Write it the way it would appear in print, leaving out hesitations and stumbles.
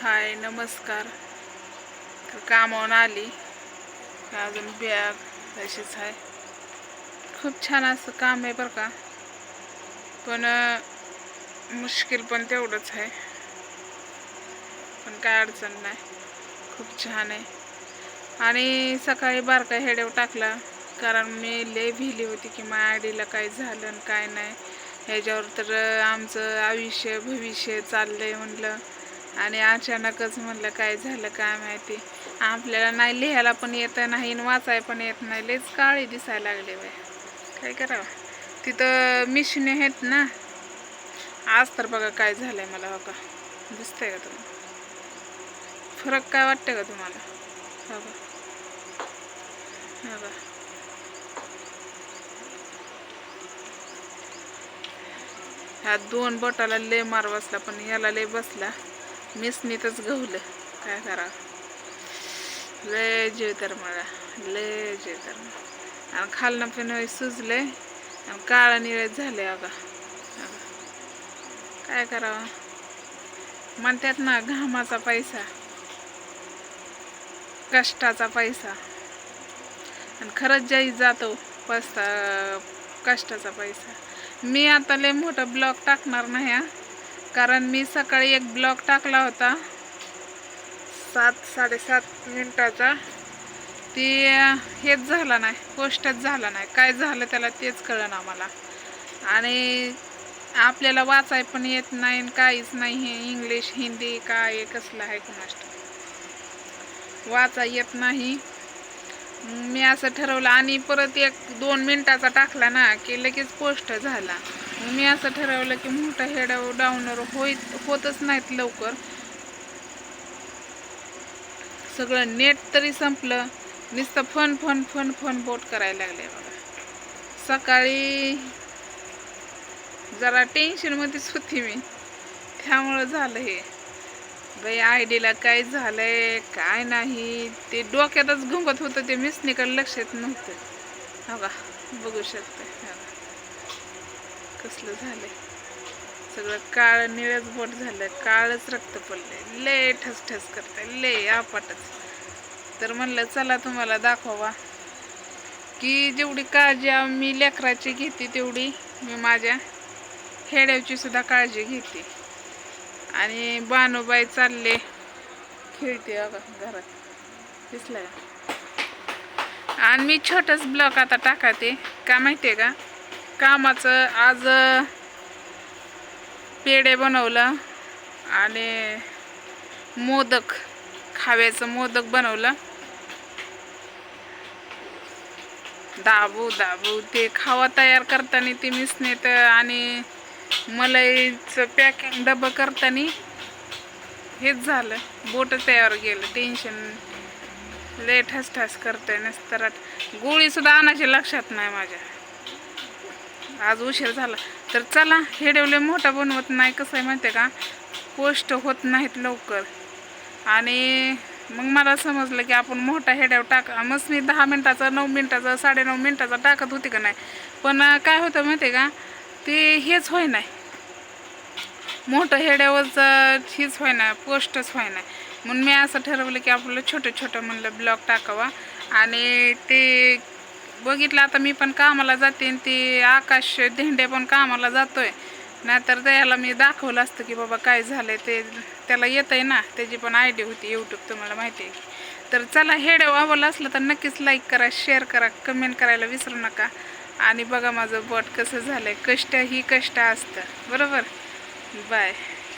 हाय नमस्कार. कामावून आली. अजून बॅग तशीच आहे. खूप छान असं काम आहे बरं का, पण मुश्किल पण तेवढंच आहे. पण काय अडचण नाही, खूप छान आहे. आणि सकाळी बारका हेडेव टाकला, कारण मी लय भिली होती की माझ्या आयडीला काय झालं आणि काय नाही. ह्याच्यावर तर आमचं आयुष्य भविष्य चाललंय म्हणलं. आणि अचानकच म्हणलं काय झालं काय माहिती. आपल्याला नाही लिहायला पण येत नाही, वाचाय पण येत नाही. लयच काळी दिसायला लागले बाय. काय करावं. तिथं मिशने आहेत ना. आज तर बघा काय झालंय मला. हो का, दिसतंय का तुम्हाला फरक? काय वाटतं का तुम्हाला? हो का, हो का. ह्या दोन बोटाला लय मार बसला, पण याला लय बसला. मिसनीतच गवलं. काय करा, लय जीव तर मला, लय जीव तर मला. आणि खालनं पण सुजले आणि काळा निळत झाले. अगा काय करावं. म्हणतात ना, घामाचा पैसा, कष्टाचा पैसा. आणि खरंच ज्याही जातो पैसा, कष्टाचा पैसा. मी आता लय मोठा ब्लॉग टाकणार नाही हा. कारण मी सकाळी एक ब्लॉग टाकला होता 7-7.5 मिनिटाचा. ती हेच झाला नाही, पोस्टच झाला नाही. काय झालं त्याला तेच कळेना मला. आणि आपल्याला वाचाय पण येत नाही, काहीच नाही. हे इंग्लिश हिंदी काय कसलं आहे कुणास ठाऊक, वाचा येत नाही. मी असं ठरवलं. आणि परत 1-2 मिनिटाचा टाकला ना की लगेच पोस्ट झाला. मी असं ठरवलं की मोठा हेड डाऊनलोड होतच नाहीत लवकर. सगळं नेट तरी संपलं, नुसतं फन फन फन फन बोट करायला लागले बघा. सकाळी जरा टेन्शनमध्येच होती मी, त्यामुळं झालं हे. बाई आयडीला काय झालंय काय नाही ते डोक्यातच घुमत होतं. ते मिसनीकडे लक्षात नव्हतं. हो का, बघू शकते. कसलं झालंय, सगळं काळ निळच बोट झालं, काळच रक्त पडलंय. लय ठस ठस करतंय, लय आपटच. तर म्हणलं चला तुम्हाला दाखवा की जेवढी काळजी मी लेकराची घेते तेवढी मी माझ्या हेड्याची सुद्धा काळजी घेते. आणि बानूबाई चालले खेळते बघा घरात, दिसलं का. आणि मी छोटंच ब्लॉग आता टाकते. का माहितीये का, कामाचं आज पेढे बनवलं आणि मोदक, खाव्याचं मोदक बनवलं. दाबू दाबू ते खावा तयार करताना ते मिसनेत आणि मलाईचं पॅकिंग डबं करताना हेच झालं, बोट तयार गेलं. टेन्शन लय ठस ठस करतंय नसतं. गोळी सुद्धा आणायची लक्षात नाही माझ्या. आज उशीर झाला. तर चला, हेडवले मोठा बनवत नाही. कसं आहे माहिती आहे का, पोस्ट होत नाहीत लवकर. आणि मग मला समजलं की आपण मोठा हेड्याव टाका. मग मी 10 मिनिटाचा 9 मिनिटाचा 9.5 मिनिटाचा टाकत होती का नाही. पण काय होतं माहिती आहे का, ते हेच होय नाही, मोठं हेड्यावरच हेच होय नाही, पोस्टच होय नाही. म्हणून मी असं ठरवलं की आपलं छोटं छोटं म्हणलं ब्लॉग टाकावा. आणि ते बघितलं. आता मी पण कामाला जाते आणि ते आकाश धेंडे पण कामाला जातोय. नाहीतर त्याला मी दाखवलं असतं की बाबा काय झालंय ते. त्याला येत आहे ना, त्याची पण आयडी होती यूट्यूब, तुम्हाला माहिती आहे. तर चला, हेडेव आवडलं असलं तर नक्कीच लाईक करा, शेअर करा, कमेंट करायला विसरू नका. आणि बघा माझं बोट कसं झालंय. कष्ट ही कष्ट असतं, बरोबर. बाय.